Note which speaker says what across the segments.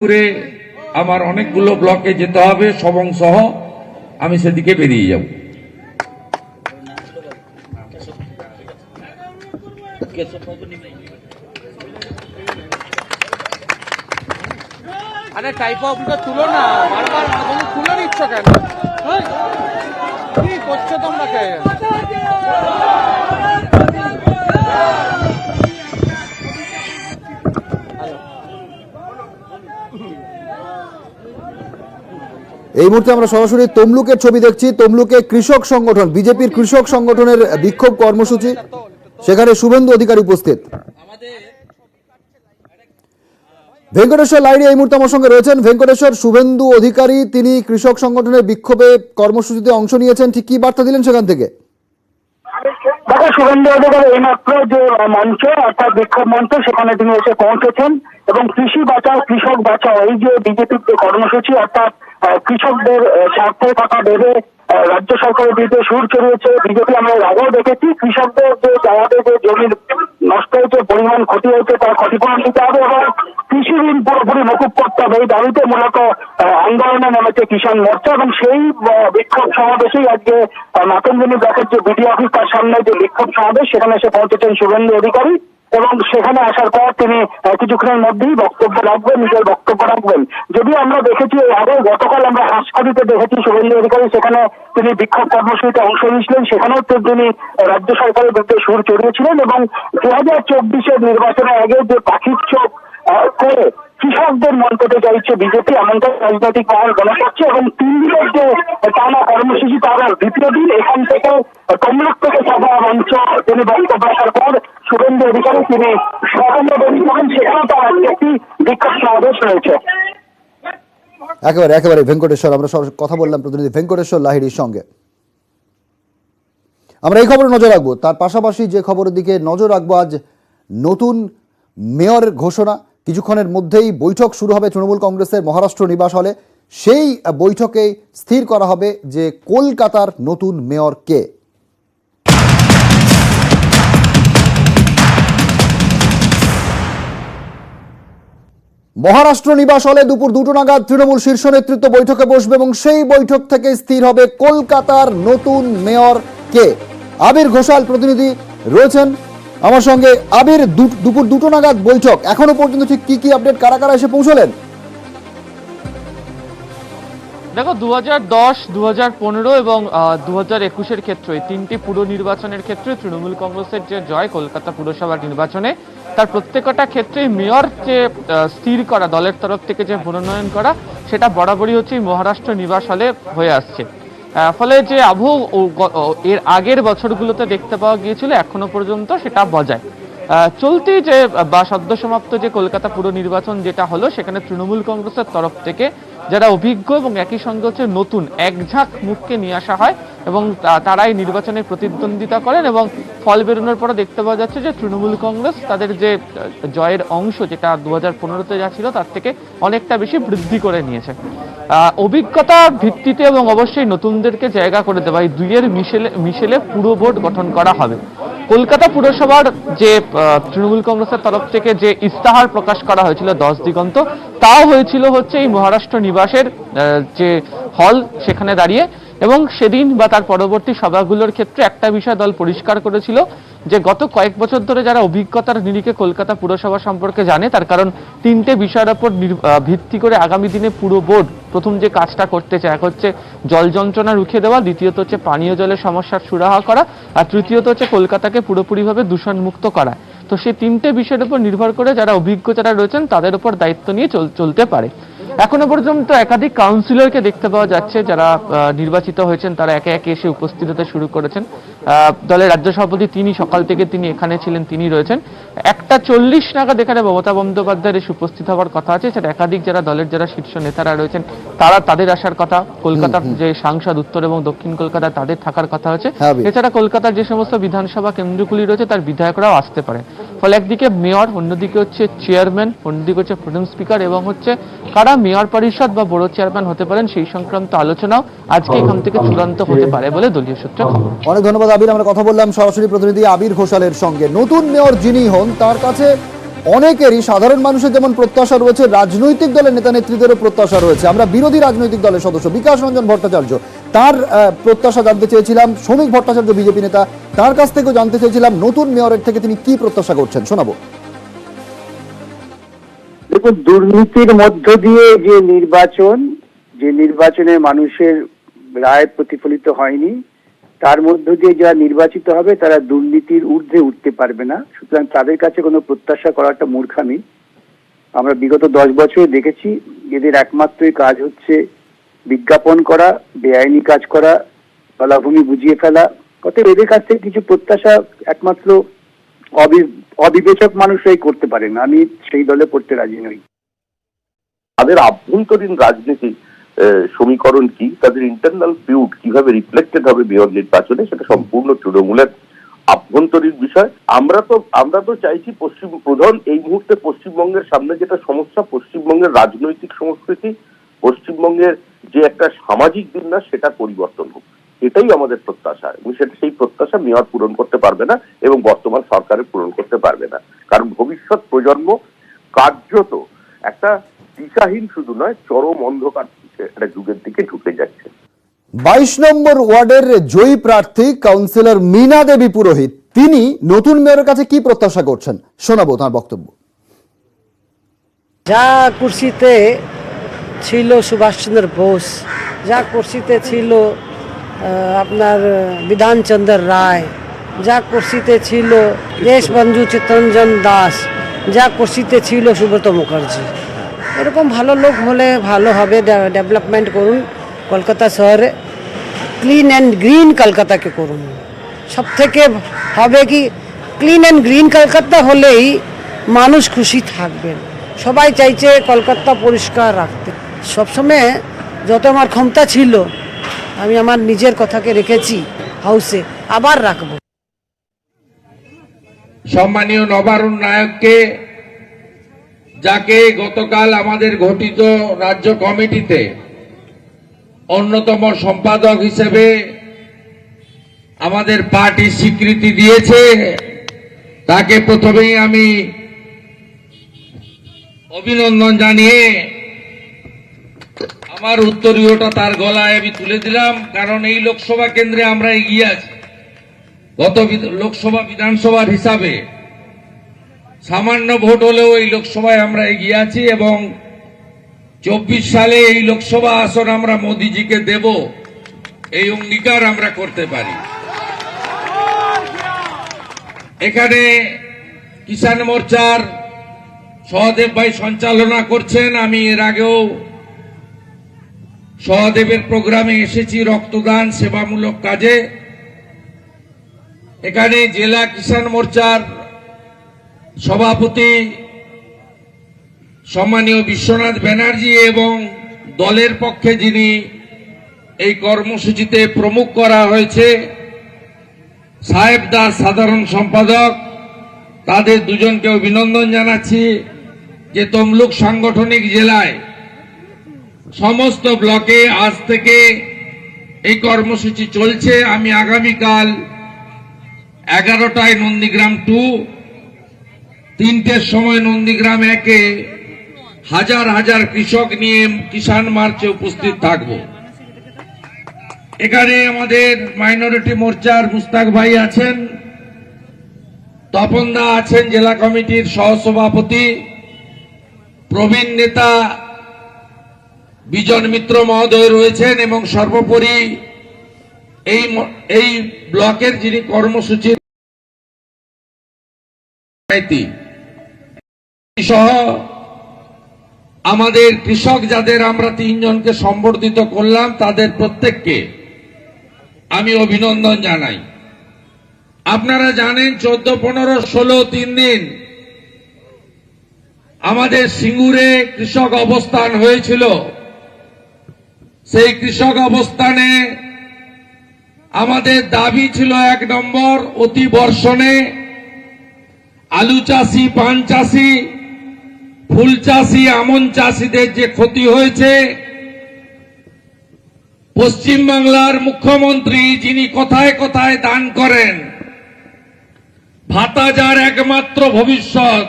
Speaker 1: করে আমার অনেকগুলো ব্লকে যেতে হবে সবং সহ, আমি সেদিকে বেরিয়ে যাব।
Speaker 2: আরে টাইপ অফটা তুলো না, বারবার তুমি তুলে নিচ্ছ কেন? কি করছো তোমরা?
Speaker 3: এই মুহূর্তে আমরা সরাসরি তমলুকের ছবি দেখছি। তমলুকে কৃষক সংগঠন, বিজেপির কৃষক সংগঠনের বিক্ষোভ কর্মসূচি, সেখানে শুভেন্দু অধিকারী উপস্থিত। ভেঙ্কটেশ্বর লাইনে এই মুহূর্তে আমার সঙ্গে রয়েছেন। ভেঙ্কটেশ্বর, শুভেন্দু অধিকারী তিনি কৃষক সংগঠনের বিক্ষোভে কর্মসূচিতে অংশ নিয়েছেন, ঠিক কি বার্তা দিলেন সেখান থেকে?
Speaker 4: দেখো, শুভেন্দু অধিকারী এইমাত্র যে মঞ্চ অর্থাৎ বিক্ষোভ মঞ্চ সেখানে তিনি এসে পৌঁছেছেন এবং কৃষি বাঁচাও কৃষক বাঁচাও এই যে বিজেপির যে কর্মসূচি অর্থাৎ কৃষকদের স্বার্থের কথা ভেবে রাজ্য সরকারের বিরুদ্ধে সুর চড়িয়েছে বিজেপি। আমরা এর আগেও দেখেছি কৃষকদের যে যাদের যে জমির নষ্ট হয়েছে, পরিমাণ ক্ষতি হয়েছে তার ক্ষতিপূরণ দিতে হবে এবং কৃষি ঋণ পুরোপুরি মকুব করতে হবে। এই দাবিতে মূলত আন্দোলনে নেমেছে কিষাণ মোর্চা এবং সেই বিক্ষোভ সমাবেশেই আজকে মাতঙ্গিনী ব্লকের যে বিডি অফিস তার সামনে যে বিক্ষোভ সমাবেশ সেখানে এসে পৌঁছেছেন শুভেন্দু অধিকারী এবং সেখানে আসার পর তিনি কিছুক্ষণের মধ্যেই বক্তব্য রাখবেন, নিজের বক্তব্য রাখবেন। যদিও আমরা দেখেছি আগে গতকাল আমরা হাসখালিতে দেখেছি শুভেন্দু অধিকারী সেখানে তিনি বিক্ষোভ কর্মসূচিতে অংশ নিয়েছিলেন, সেখানেও তিনি রাজ্য সরকারের বিরুদ্ধে সুর চড়িয়েছিলেন এবং 2024 নির্বাচনের আগে যে পাখির চোখ করে কৃষকদের মন পেতে চাইছে বিজেপি, এমনটা রাজনৈতিক মহল মনে করছে এবং 3 দিনের যে টানা কর্মসূচি তার দ্বিতীয় দিন এখান থেকে তমলুক থেকে সভা মঞ্চ তিনি বক্তব্য রাখার পর শুভেন্দু অধিকারী তিনি সভাপতি করেন, সেখানে তার আজকে একটি বিক্ষোভ সমাবেশ রয়েছে।
Speaker 3: একেবারে ভেঙ্কটেশ্বর, আমরা কথা বললাম প্রতিনিধি ভেঙ্কটেশ্বর লাহিড়ির সঙ্গে। আমরা এই খবরে নজর রাখবো, তার পাশাপাশি যে খবরের দিকে নজর রাখবো, আজ নতুন মেয়র ঘোষণা। কিছুক্ষণের মধ্যেই বৈঠক শুরু হবে তৃণমূল কংগ্রেসের মহারাষ্ট্র নিবাস হলে। সেই বৈঠকে স্থির করা হবে যে কলকাতার নতুন মেয়র কে। মহারাষ্ট্র নিবাস হলে দুপুর 2টো নাগাদ তৃণমূল শীর্ষ নেতৃত্ব বৈঠকে বসবে এবং সেই বৈঠক থেকে স্থির হবে কলকাতার নতুন মেয়র কে। আবির ঘোষাল প্রতিনিধি রয়েছেন আমার সঙ্গে। আবির, দুপুর 2টো নাগাদ বৈঠক, এখনো পর্যন্ত ঠিক কি আপডেট, কারা কারা এসে পৌঁছলেন?
Speaker 2: দেখো, 2010, 2015 এবং 2021 ক্ষেত্রে এই 3টি পুর নির্বাচনের ক্ষেত্রে তৃণমূল কংগ্রেসের যে জয় কলকাতা পুরসভার নির্বাচনে, তার প্রত্যেকটা ক্ষেত্রে মেয়র যে স্থির করা দলের তরফ থেকে যে মনোনয়ন করা সেটা বরাবরই হচ্ছে মহারাষ্ট্র নিবাস হলে হয়ে আসছে। ফলে যে এর আগের বছরগুলোতে দেখতে পাওয়া গিয়েছিল এখনো পর্যন্ত সেটা বজায়। চলতি যে বা সদ্য সমাপ্ত যে কলকাতা পুর নির্বাচন যেটা হলো সেখানে তৃণমূল কংগ্রেসের তরফ থেকে যারা অভিজ্ঞ এবং একই সঙ্গে হচ্ছে নতুন একঝাঁক মুখকে নিয়ে আসা হয় এবং তারাই নির্বাচনে প্রতিদ্বন্দ্বিতা করেন এবং ফল বেরোনোর পরে দেখতে পাওয়া যাচ্ছে যে তৃণমূল কংগ্রেস তাদের যে জয়ের অংশ যেটা 2015-তে যা ছিল তার থেকে অনেকটা বেশি বৃদ্ধি করে নিয়েছে। অভিজ্ঞতার ভিত্তিতে এবং অবশ্যই নতুনদেরকে জায়গা করে দেওয়া এই দুইয়ের মিশেলে পুরো বোর্ড গঠন করা হবে। কলকাতা পুরসভার যে তৃণমূল কংগ্রেসের তরফ থেকে যে ইস্তাহার প্রকাশ করা হয়েছিল 10 দিগন্ত, তাও হয়েছিল হচ্ছে এই মহারাষ্ট্র নিবাসের যে হল সেখানে দাঁড়িয়ে এবং সেদিন বা তার পরবর্তী সভাগুলোর ক্ষেত্রে একটা বিষয় দল পরিষ্কার করেছিল যে গত কয়েক বছর ধরে যারা অভিজ্ঞতার নিরিখে কলকাতা পুরসভা সম্পর্কে জানে, তার কারণ 3টে বিষয়ের উপর ভিত্তি করে আগামী দিনে পুরো বোর্ড প্রথম যে কাজটা করতে চায়, এক হচ্ছে জল যন্ত্রণা রুখে দেওয়া, দ্বিতীয়ত হচ্ছে পানীয় জলের সমস্যার সুরাহা করা, আর তৃতীয়ত হচ্ছে কলকাতাকে পুরোপুরিভাবে দূষণমুক্ত করা। তো সেই 3টে বিষয়ের উপর নির্ভর করে যারা অভিজ্ঞ যারা রয়েছেন তাদের উপর দায়িত্ব নিয়ে চলতে পারে। এখনো পর্যন্ত একাধিক কাউন্সিলরকে দেখতে পাওয়া যাচ্ছে যারা নির্বাচিত হয়েছেন, তারা একে একে এসে উপস্থিত হতে শুরু করেছেন। দলের রাজ্য সভাপতি তিনি সকাল থেকে তিনি এখানে ছিলেন, তিনি রয়েছেন। 1:40 নাগাদ এখানে মমতা বন্দ্যোপাধ্যায়ের এসে উপস্থিত হওয়ার কথা আছে। সেটা একাধিক যারা দলের যারা শীর্ষ নেতারা রয়েছেন তাদের আসার কথা, কলকাতার যে সাংসদ উত্তর এবং দক্ষিণ কলকাতা তাদের থাকার কথা আছে। এছাড়া কলকাতার যে সমস্ত বিধানসভা কেন্দ্রগুলি রয়েছে তার বিধায়করাও আসতে পারে। ফলে একদিকে মেয়র, অন্যদিকে হচ্ছে চেয়ারম্যান, অন্যদিকে হচ্ছে প্রধান স্পিকার এবং হচ্ছে কারা মেয়র পরিষদ বা বড় চেয়ারম্যান হতে পারেন সেই সংক্রান্ত আলোচনাও আজকে এখান থেকে চূড়ান্ত হতে পারে বলে দলীয় সূত্রে খবর।
Speaker 3: অনেক ধন্যবাদ আবির। আমরা কথা বললাম সরাসরি প্রতিনিধি আবির ঘোষালের সঙ্গে। নতুন মেয়র যিনি হন তার কাছে অনেকেরই, সাধারণ মানুষের যেমন প্রত্যাশা রয়েছে, রাজনৈতিক দলের নেতা নেত্রীদেরও প্রত্যাশা রয়েছে। আমরা বিরোধী রাজনৈতিক দলের সদস্য বিকাশ রঞ্জন ভট্টাচার্য, তার প্রত্যাশা জানতে চেয়েছিলাম। শ্রমিক ভট্টাচার্য বিজেপি নেতা, তার কাছ থেকেও জানতে চেয়েছিলাম নতুন মেয়রের থেকে তিনি কি প্রত্যাশা করছেন, শোনাবো।
Speaker 5: দেখুন, দুর্নীতির মধ্য দিয়ে যে নির্বাচনে মানুষের রায় প্রতিফলিত হয়নি, তার মধ্য দিয়ে যারা নির্বাচিত হবে তারা দুর্নীতির ঊর্ধ্বে উঠতে পারবে না। সুতরাং তাদের কাছে কোনো প্রত্যাশা করাটা মূর্খামি। আমরা বিগত 10 বছর দেখেছি এদের একমাত্রই কাজ হচ্ছে বিজ্ঞাপন করা, বেআইনি কাজ করা, তলাভূমি বুঝিয়ে ফেলা। অতএব এদের কাছ থেকে কিছু প্রত্যাশা একমাত্র অবিবেচক মানুষরাই করতে পারেন। আমি সেই দলে পড়তে রাজি নই।
Speaker 6: তাদের আভ্যন্তরীণ রাজনীতি সমীকরণ কি, তাদের ইন্টারনাল ফিউড কিভাবে রিফ্লেক্টেড হবে মেয়র নির্বাচনে, সেটা সম্পূর্ণ তৃণমূলের আভ্যন্তরীণ বিষয়। আমরা তো চাইছি প্রধান এই মুহূর্তে পশ্চিমবঙ্গের সামনে যেটা সমস্যা, পশ্চিমবঙ্গের রাজনৈতিক সংস্কৃতি, পশ্চিমবঙ্গের যে একটা সামাজিক বিন্যাস, সেটা পরিবর্তন হোক। এটাই আমাদের প্রত্যাশা, এবং সেই প্রত্যাশা মেয়র পূরণ করতে পারবে না এবং বর্তমান সরকারে পূরণ করতে পারবে না। কারণ ভবিষ্যৎ প্রজন্ম কার্যত একটা দিশাহীন, শুধু নয়, চরম অন্ধকার একটা যুগের দিকে ঢুকে যাচ্ছে।
Speaker 3: 22 নম্বর ওয়ার্ডের জয়ী প্রার্থী কাউন্সিলর মীনা দেবী পুরোহিত, তিনি নতুন মেয়রের কাছে কি প্রত্যাশা করছেন, শোনাবো তার বক্তব্য।
Speaker 7: যা কুর্সিতে ছিল সুভাষচন্দ্র বোস, যা কুর্সিতে ছিল আপনার বিধানচন্দ্র রায়, যা কুর্সিতে ছিল দেশবন্ধু চিত্তরঞ্জন দাস, যা কুর্সিতে ছিল সুব্রত মুখার্জি, এরকম ভালো লোক হলে ভালো হবে। ডেভেলপমেন্ট করুন কলকাতা শহরে, ক্লিন অ্যান্ড গ্রিন কলকাতাকে করুন। সব থেকে হবে কি, ক্লিন অ্যান্ড গ্রিন কলকাতা হলেই মানুষ খুশি থাকবেন। সবাই চাইছে কলকাতা পরিষ্কার রাখতে। সবসময় যত আমার ক্ষমতা ছিল আমি আমার নিজের কথাকে রেখেছি হাউসে, আবার রাখবো।
Speaker 1: সম্মানীয় নবারুণ নায়ককে, যাকে গতকাল আমাদের গঠিত রাজ্য কমিটিতে অন্যতম সম্পাদক হিসেবে আমাদের পার্টি স্বীকৃতি দিয়েছে, তাকে প্রথমেই আমি অভিনন্দন জানিয়ে আমার উত্তরীয়টা তার গলায় আমি তুলে দিলাম। কারণ এই লোকসভা কেন্দ্রে আমরা এগিয়ে আছি। গত লোকসভা বিধানসভার হিসাবে সামান্য ভোট হলেও এই লোকসভায় আমরা এগিয়ে আছি, এবং 24 সালে এই লোকসভা আসন আমরা মোদিজিকে দেব, এই অঙ্গীকার আমরা করতে পারি। এখানে কিষাণ মোর্চার সহদেব ভাই সঞ্চালনা করছেন। আমি এর আগেও সহদেবের প্রোগ্রামে এসেছি রক্তদান সেবামূলক কাজে। এখানে জেলা কিষাণ মোর্চার সভাপতি সম্মানীয় বিশ্বনাথ ব্যানার্জি এবং দলের পক্ষে যিনি এই কর্মসূচিতে প্রমুখ করা হয়েছে সাহেব দাস সাধারণ সম্পাদক, তাদের দুজনকে অভিনন্দন জানাচ্ছি যে তমলুক সাংগঠনিক জেলায় সমস্ত ব্লকে আজ থেকে এই কর্মসূচি চলছে। আমি আগামীকাল 11টায় নন্দীগ্রাম 2, 3টের সময় নন্দীগ্রাম 1-এ হাজার হাজার কৃষক নিয়ে কিষাণ মার্চে উপস্থিত থাকব। এখানে আমাদের মাইনরিটি মোর্চার মুস্তাক ভাই আছেন, তপন দা আছেন জেলা কমিটির সহসভাপতি, প্রবীণ নেতা বিজন মিত্র মহোদয় রয়েছেন, এবং সর্বোপরি এই ব্লকের যিনি কর্মসূচির সহ আমাদের কৃষক যাদের আমরা 3 জনকে সম্বর্ধিত করলাম, তাদের প্রত্যেককে আমি অভিনন্দন জানাই। আপনারা জানেন 14, 15, 16, 3 দিন আমাদের সিঙ্গুরে কৃষক অবস্থান হয়েছিল। সেই কৃষক অবস্থানে আমাদের দাবি ছিল 1 নম্বর, অতি বর্ষণে আলু চাষি, পান চাষি, ফুল চাষি, আমন চাষিদের যে ক্ষতি হয়েছে, পশ্চিমবাংলার মুখ্যমন্ত্রী যিনি কথায় কথায় দান করেন, ভাতা যার একমাত্র ভবিষ্যৎ,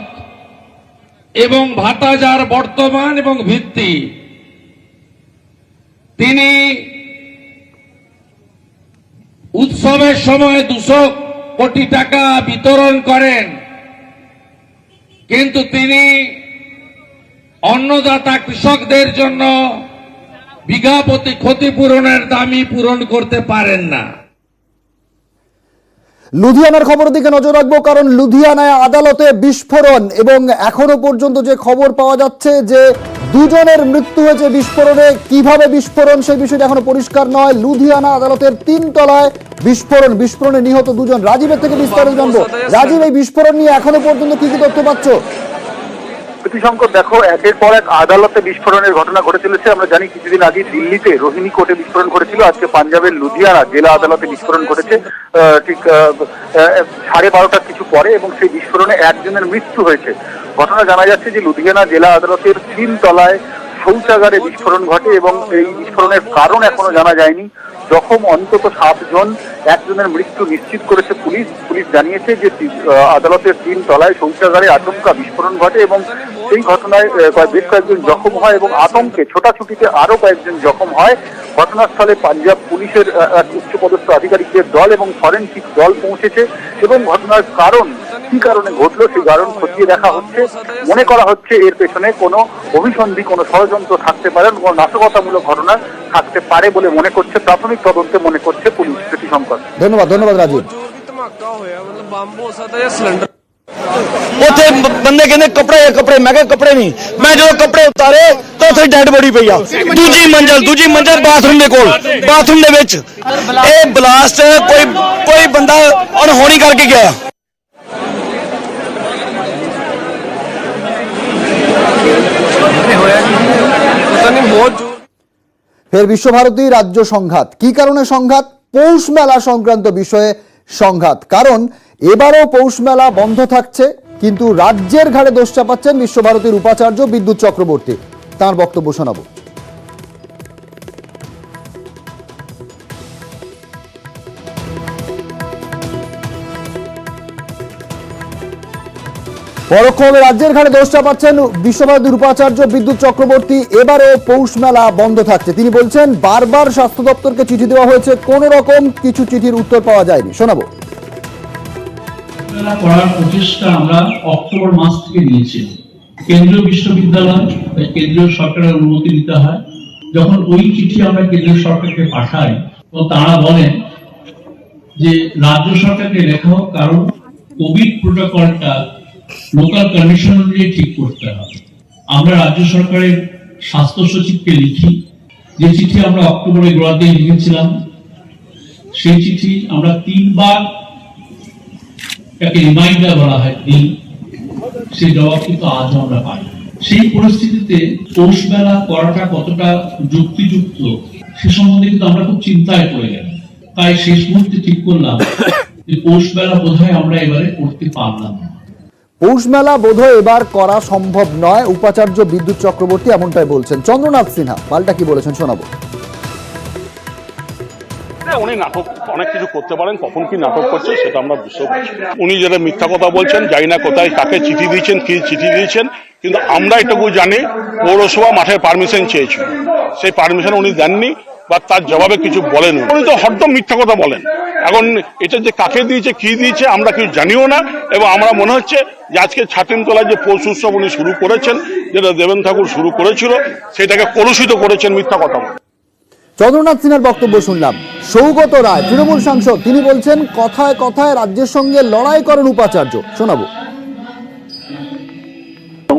Speaker 1: এবং ভাতা যার বর্তমান এবং ভিত্তি, তিনি উৎসবের সময় 200 কোটি টাকা বিতরণ করেন, কিন্তু তিনি অন্নদাতা কৃষকদের জন্য বিঘা প্রতি ক্ষতিপূরণের দামই পূরণ করতে পারেন না।
Speaker 3: লুধিয়ানার খবরের দিকে নজর রাখবো, কারণ লুধিয়ানায় আদালতে বিস্ফোরণ এবং এখনো পর্যন্ত যে খবর পাওয়া যাচ্ছে যে দুজনের মৃত্যু হয়েছে বিস্ফোরণে। কিভাবে বিস্ফোরণ সেই বিষয়টা এখনো পরিষ্কার নয়। লুধিয়ানা আদালতের 3 তলায় বিস্ফোরণে নিহত 2 জন। রাজীবের থেকে বিস্তারিত জানবো। রাজীব, এই বিস্ফোরণ নিয়ে এখনো পর্যন্ত কি কি তথ্য পাচ্ছ?
Speaker 5: প্রীতিশঙ্কর, দেখো, একের পর এক আদালতে বিস্ফোরণের ঘটনা ঘটে চলেছে। আমরা জানি কিছুদিন আগে দিল্লিতে রোহিণী কোর্টে বিস্ফোরণ ঘটেছিল, আজকে পাঞ্জাবের লুধিয়ানা জেলা আদালতে বিস্ফোরণ ঘটেছে ঠিক 12:30 কিছু পরে, এবং সেই বিস্ফোরণে একজনের মৃত্যু হয়েছে। ঘটনা জানা যাচ্ছে যে লুধিয়ানা জেলা আদালতের 3 তলায় শৌচাগারে বিস্ফোরণ ঘটে এবং এই বিস্ফোরণের কারণ এখনো জানা যায়নি। জখম অন্তত 7 জন, একজনের মৃত্যু নিশ্চিত করেছে পুলিশ। পুলিশ জানিয়েছে যে আদালতের 3 তলায় শৌচাগারে আচমকা বিস্ফোরণ ঘটে এবং সেই ঘটনায় বেশ কয়েকজন জখম হয় এবং আতঙ্কে ছোটাছুটিতে আরো কয়েকজন জখম হয়। ঘটনাস্থলে পাঞ্জাব পুলিশের উচ্চপদস্থ আধিকারিকদের দল এবং ফরেনসিক দল পৌঁছেছে এবং ঘটনার কারণ কি কারণে ঘটলো সেই কারণ খতিয়ে দেখা হচ্ছে। মনে করা হচ্ছে এর পেছনে কোনো অভিসন্ধি, কোনো ষড়যন্ত্র থাকতে পারে, কোনো নাশকতামূলক ঘটনা থাকতে পারে বলে মনে করছে প্রাথমিক তদন্তে মনে করছে পুলিশ। প্রীতিশঙ্কর,
Speaker 3: ধন্যবাদ রাজীব।
Speaker 8: ਉੱਥੇ ਬੰਦੇ ਕਹਿੰਦੇ ਕੱਪੜੇ ਮੈਂ ਕਿਹਾ ਕੱਪੜੇ ਨਹੀਂ, ਮੈਂ ਜਦੋਂ ਕੱਪੜੇ ਉਤਾਰੇ ਤਾਂ ਉੱਥੇ ਡੈਡ ਬੋਡੀ ਪਈ ਆ। ਦੂਜੀ ਮੰਜ਼ਲ ਬਾਥਰੂਮ ਦੇ ਕੋਲ, ਬਾਥਰੂਮ ਦੇ ਵਿੱਚ ਇਹ ਬਲਾਸਟ ਕੋਈ ਬੰਦਾ ਅਣਹੋਣੀ ਕਰਕੇ ਗਿਆ।
Speaker 3: ফের বিশ্বভারতী রাজ্য সংঘাত। কি কারণে সংঘাত? পৌষ মেলা সংক্রান্ত বিষয়ে সংঘাত। কারণ এবারও পৌষ মেলা বন্ধ থাকছে, কিন্তু রাজ্যের ঘাড়ে দোষ চাপাচ্ছেন বিশ্বভারতীর উপাচার্য বিদ্যুৎ চক্রবর্তী। তাঁর বক্তব্য শোনাবো। পরোক্ষভাবে রাজ্যের ঘাড়ে দোষ চাপাচ্ছেন বিশ্বভারতীর উপাচার্য বিদ্যুৎ চক্রবর্তী। এবারেও পৌষ মেলা বন্ধ থাকছে। তিনি বলছেন, বারবার স্বাস্থ্য দপ্তরকে চিঠি দেওয়া হয়েছে, কোন রকম কিছু চিঠির উত্তর পাওয়া যায়নি। শোনাবো।
Speaker 9: করার প্রচেষ্টা আমরা অক্টোবর মাস থেকে নিয়েছি। কেন্দ্রীয় বিশ্ববিদ্যালয় কেন্দ্রীয় সরকারের অনুমতি দিতে হয়। যখন ওই চিঠি আমরা কেন্দ্রীয় সরকারকে পাঠাই, তো তারা বলেন যে রাজ্য সরকারকে লেখা হোক, কারণ কোভিড প্রোটোকলটা লোকাল কন্ডিশন অনুযায়ী ঠিক করতে হবে। আমরা রাজ্য সরকারের স্বাস্থ্য সচিবকে লিখি, যে চিঠি আমরা অক্টোবরের গোড়ার দিকে লিখেছিলাম, সেই চিঠি আমরা 3 বার তাকে রিমাইন্ডার বলা হয় দিন, সেই জবাব কিন্তু আজও আমরা পাই। সেই পরিস্থিতিতে পৌষ মেলা করাটা কতটা যুক্তিযুক্ত সে সম্বন্ধে কিন্তু আমরা খুব চিন্তায় পড়ে গেলাম। তাই শেষ মুহূর্তে ঠিক করলাম যে পৌষ মেলা বোধহয় আমরা এবারে করতে পারলাম না।
Speaker 3: পৌষ মেলা বোধহয় এবার করা সম্ভব নয়, উপাচার্য বিদ্যুৎ চক্রবর্তী এমনটাই বলছেন। চন্দ্রনাথ সিনহা পাল্টা কি বলেছেন শোনাবো।
Speaker 10: উনি নাটক অনেক কিছু করতে পারেন, কখন কি নাটক করছে সেটা আমরা বুঝতে পারছি। উনি যেটা মিথ্যা কথা বলছেন, জানি না কোথায় কাকে চিঠি দিয়েছেন, কি চিঠি দিয়েছেন, কিন্তু আমরা এটুকু জানি পৌরসভা মাঠের পারমিশন চেয়েছিল, সেই পারমিশন উনি দেননি বা তার জবাবে কিছু বলেন। উনি তো হরদম মিথ্যা কথা বলেন। এখন এটা যে কাকে দিয়েছে, কি দিয়েছে আমরা কিছু জানিও না, এবং আমরা মনে হচ্ছে যে আজকে ছাতিমতলায় যে পৌষ উৎসব উনি শুরু করেছেন, যেটা দেবেন ঠাকুর শুরু করেছিল, সেটাকে কলুষিত করেছেন মিথ্যা কথা।
Speaker 3: চন্দ্রনাথ সিনহার বক্তব্য শুনলাম। সৌগত রায় তৃণমূল সাংসদ, তিনি বলছেন কথায় কথায় রাজ্যের সঙ্গে লড়াই করেন উপাচার্য। শোনাবো।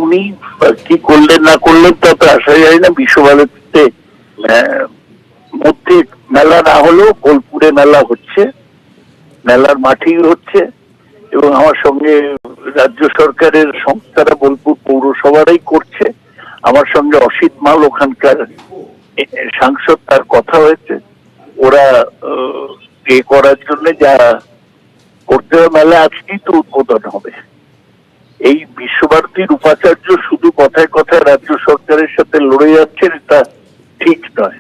Speaker 5: উনি কি করলেন না করলেন তা তো আসা যায় না। বিশ্বভারতীতে মধ্যে মেলা না হলেও বোলপুরে মেলা হচ্ছে, মেলার মাঠেই হচ্ছে, এবং আমার সঙ্গে রাজ্য সরকারের সংস্থারা বোলপুর পৌরসভারাই করছে। আমার সঙ্গে অসিত মাল ওখানকার সাংসদ, তার কথা হয়েছে। ওরা এ করার জন্য যা করতে হবে, মেলা আজকেই তো উদ্বোধন হবে। এই বিশ্বভারতীর উপাচার্য শুধু কথায় কথায় রাজ্য সরকারের সাথে লড়ে যাচ্ছেন, এটা ঠিক নয়।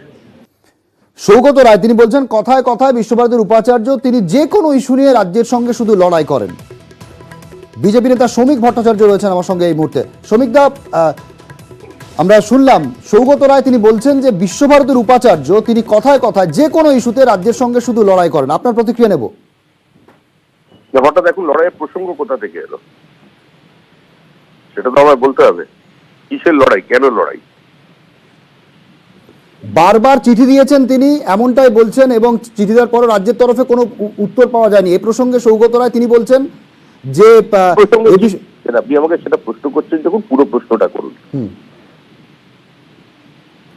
Speaker 3: সৌগত রায় তিনি বলছেন কথায় কথায় বিশ্বভারতীর উপাচার্য, তিনি যে কোনো ইস্যু নিয়ে রাজ্যের সঙ্গে শুধু লড়াই করেন। বিজেপি নেতা শ্রমিক ভট্টাচার্য রয়েছেন আমার সঙ্গে এই মুহূর্তে। শ্রমিক দা, আমরা শুনলাম সৌগত রায় তিনি বলছেন যে বিশ্বভারতীর উপাচার্য তিনি কথায় কথায় যে কোনো ইস্যুতে রাজ্যের সঙ্গে শুধু লড়াই করেন। আপনার প্রতিক্রিয়া নেব।
Speaker 6: হঠাৎ এখন লড়াইয়ের প্রসঙ্গ কোথা থেকে এলো সেটা তো আমায় বলতে হবে। কিসের লড়াই, কেন লড়াই?
Speaker 3: বারবার চিঠি দিয়েছেন তিনি, এমনটাই বলছেন, এবং চিঠি দেওয়ার পরও রাজ্যের তরফে কোনো উত্তর পাওয়া যায়নি। এই প্রসঙ্গে সৌগত রায় তিনি বলছেন যে
Speaker 6: আপনি আমাকে সেটা প্রশ্ন করছেন যখন পুরো প্রশ্নটা করুন।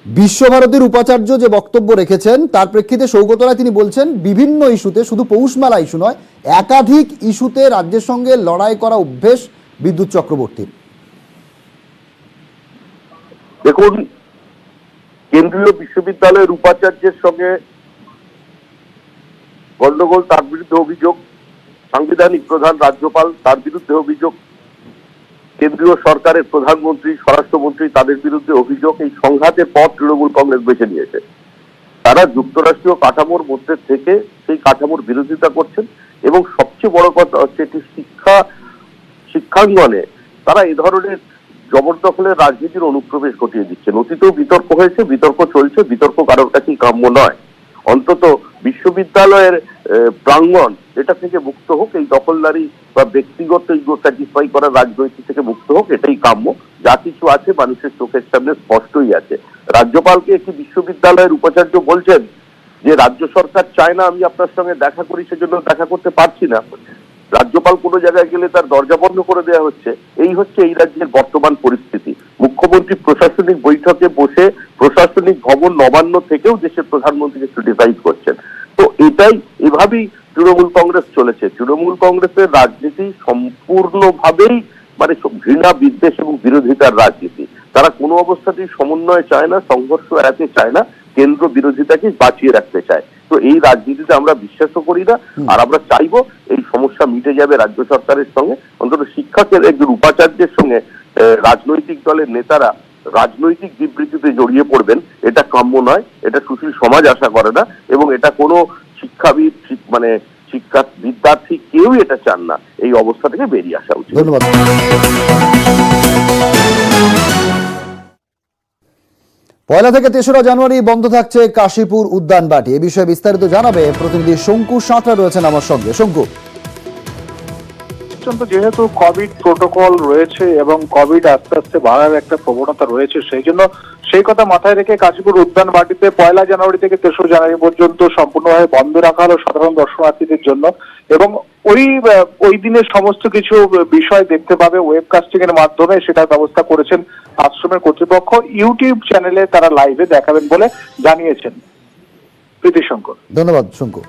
Speaker 3: বিশ্বভারতীর উপাচার্য যে বক্তব্য রেখেছেন তার প্রেক্ষিতে সৌগত রায় তিনি বলছেন বিভিন্ন ইস্যুতে, শুধু পৌষমেলা ইস্যু নয়, একাধিক ইস্যুতে রাজ্যের সঙ্গে লড়াই করা অভ্যেস বিদ্যুৎ চক্রবর্তীর।
Speaker 6: দেখুন, কেন্দ্রীয় বিশ্ববিদ্যালয়ের উপাচার্যের সঙ্গে গন্ডগোল, তার বিরুদ্ধে অভিযোগ, সাংবিধানিক প্রধান রাজ্যপাল তার বিরুদ্ধে অভিযোগ, কেন্দ্রীয় সরকারের প্রধানমন্ত্রী, স্বরাষ্ট্রমন্ত্রী তাদের বিরুদ্ধে অভিযোগ। এই সংঘাতের পথ তৃণমূল কংগ্রেস বেছে নিয়েছে। তারা যুক্তরাষ্ট্রীয় কাঠামোর মধ্যে থেকে সেই কাঠামোর বিরোধিতা করছেন এবং সবচেয়ে বড় কথা হচ্ছে এটি শিক্ষাঙ্গনে তারা এ ধরনের জবরদখলের রাজনীতির অনুপ্রবেশ ঘটিয়ে দিচ্ছেন। অতীতেও বিতর্ক হয়েছে, বিতর্ক চলছে, বিতর্ক কারোর কাছেই কাম্য নয়। অন্তত বিশ্ববিদ্যালয়ের প্রাঙ্গণ এটা থেকে মুক্ত হোক, এই দখলদারি বা ব্যক্তিগত ইগো স্যাটিসফাই করার রাজনৈতিক থেকে মুক্ত হোক, এটাই কাম্য। যা কিছু আছে মানুষের চোখের সামনে স্পষ্টই আছে। রাজ্যপালকে একটি বিশ্ববিদ্যালয়ের উপাচার্য বলছেন যে রাজ্য সরকার চায় না আমি আপনার সঙ্গে দেখা করি, সেজন্য দেখা করতে পারছি না। রাজ্যপাল কোনো জায়গায় গেলে তার দরজা বন্ধ করে দেওয়া হচ্ছে। এই হচ্ছে এই রাজ্যের বর্তমান পরিস্থিতি। মুখ্যমন্ত্রী প্রশাসনিক বৈঠকে বসে প্রশাসনিক ভবন নবান্ন থেকেও দেশের প্রধানমন্ত্রীকে ক্রিটিসাইজ করছেন। তো এটাই, এভাবেই তৃণমূল কংগ্রেস চলেছে। তৃণমূল কংগ্রেসের রাজনীতি সম্পূর্ণভাবেই মানে ঘৃণা, বিদ্বেষ এবং বিরোধিতার রাজনীতি। তারা কোনো অবস্থাতেই সমন্বয় চায় না, সংঘর্ষ এড়াতে চায় না, কেন্দ্র বিরোধিতাকে বাঁচিয়ে রাখতে চায়। তো এই রাজনীতিতে আমরা বিশ্বাসও করি না। আর আমরা চাইবো এই সমস্যা মিটে যাবে রাজ্য সরকারের সঙ্গে। অন্তত শিক্ষকের একজন উপাচার্যের সঙ্গে রাজনৈতিক দলের নেতারা রাজনৈতিক বিবৃতিতে জড়িয়ে পড়বেন, এটা কাম্য নয়, এটা সুশীল সমাজ আশা করে না, এবং এটা কোনো শিক্ষাবিদ মানে বিদ্যার্থী কেউই এটা চান না। এই অবস্থা থেকে বেরিয়ে আসা উচিত।
Speaker 3: ধন্যবাদ। পয়লা থেকে 3রা জানুয়ারি বন্ধ থাকছে কাশীপুর উদ্যানবাটি। এ বিষয়ে বিস্তারিত জানাবে প্রতিনিধি শঙ্কু সাঁতরা রয়েছেন আমার সঙ্গে। শঙ্কু,
Speaker 11: যেহেতু কোভিড প্রোটোকল রয়েছে এবং কোভিড আস্তে আস্তে বাড়ার একটা প্রবণতা রয়েছে, সেই জন্য সেই কথা মাথায় রেখে কাশীপুর উদ্যানবাটিতে 1 জানুয়ারি থেকে 3রা জানুয়ারি পর্যন্ত সম্পূর্ণভাবে বন্ধ রাখা হলো সাধারণ দর্শনার্থীদের জন্য। এবং ওই দিনের সমস্ত কিছু বিষয় দেখতে পাবে ওয়েবকাস্টিং এর মাধ্যমে, সেটার ব্যবস্থা করেছেন আশ্রমের কর্তৃপক্ষ। ইউটিউব চ্যানেলে তারা লাইভে দেখাবেন বলে জানিয়েছেন। প্রীতি শঙ্কর,
Speaker 3: ধন্যবাদ শঙ্কু।